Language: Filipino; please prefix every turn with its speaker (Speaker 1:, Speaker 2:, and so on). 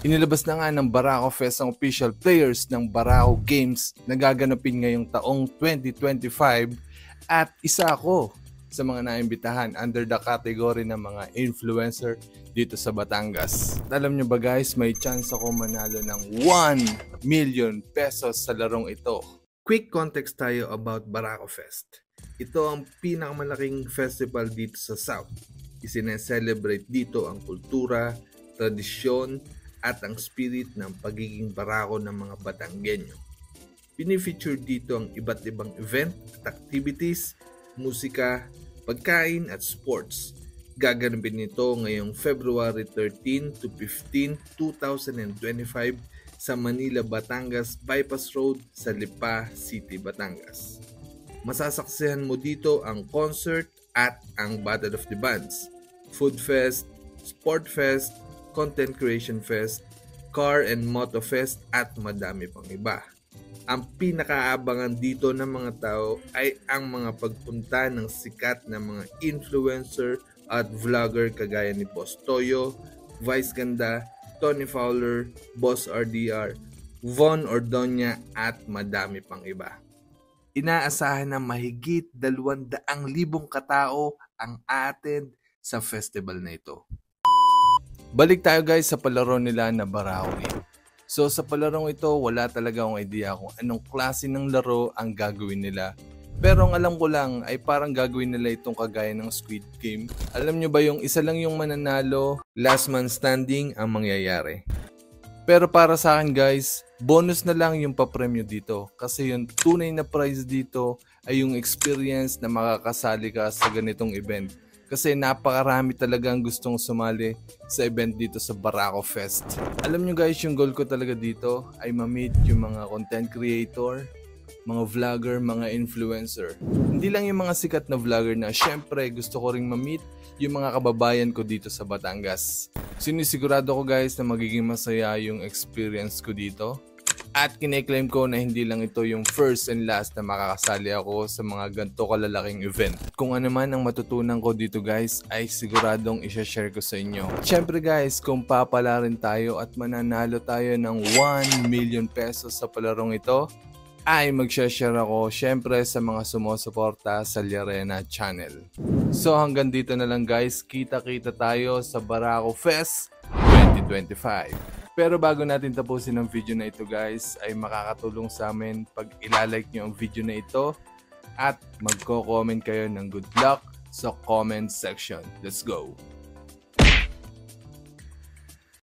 Speaker 1: Inilabas na nga ng Barako Fest ang official players ng Barako Games na gaganapin ngayong taong 2025 at isa ako sa mga naimbitahan under the category ng mga influencer dito sa Batangas. At alam nyo ba guys, may chance ako manalo ng 1 million pesos sa larong ito. Quick context tayo about Barako Fest. Ito ang pinakamalaking festival dito sa South. Isine-celebrate dito ang kultura, tradisyon, at ang spirit ng pagiging barako ng mga Batanggenyo. Pinifeature dito ang iba't ibang event at activities, musika, pagkain at sports. Gaganapin nito ngayong February 13 to 15, 2025 sa Manila, Batangas Bypass Road sa Lipa City, Batangas. Masasaksihan mo dito ang concert at ang Battle of the Bands, Food Fest, Sport Fest, Content Creation Fest, Car and Moto Fest at madami pang iba. Ang pinakaabangan dito ng mga tao ay ang mga pagpunta ng sikat na mga influencer at vlogger kagaya ni Boss Toyo, Vice Ganda, Tony Fowler, Boss RDR, Von Ordonia at madami pang iba. Inaasahan na mahigit 200,000 katao ang aattend sa festival na ito. Balik tayo guys sa palaro nila na Barako Game. So sa palarong ito, wala talaga akong idea kung anong klase ng laro ang gagawin nila. Pero ang alam ko lang ay parang gagawin nila itong kagaya ng Squid Game. Alam nyo ba yung isa lang yung mananalo, last man standing ang mangyayari. Pero para sa akin guys, bonus na lang yung papremyo dito. Kasi yung tunay na prize dito ay yung experience na makakasali ka sa ganitong event. Kasi napakarami talagang gustong sumali sa event dito sa Barako Fest. Alam nyo guys, yung goal ko talaga dito ay ma-meet yung mga content creator, mga vlogger, mga influencer. Hindi lang yung mga sikat na vlogger na syempre gusto ko ring ma-meet yung mga kababayan ko dito sa Batangas. Sinisigurado ko guys na magiging masaya yung experience ko dito. At kine-claim ko na hindi lang ito yung first and last na makakasali ako sa mga ganito kalalaking event. Kung ano man ang matutunan ko dito guys ay siguradong i-share ko sa inyo. Siyempre guys, kung papala rin tayo at mananalo tayo ng 1 million pesos sa palarong ito, ay mag-share ako syempre sa mga sumusuporta sa Llarena channel. So hanggang dito na lang guys, kita-kita tayo sa Barako Fest 2025. Pero bago natin tapusin ang video na ito guys, ay makakatulong sa amin pag ilalike nyo ang video na ito at magko-comment kayo ng good luck sa comment section. Let's go!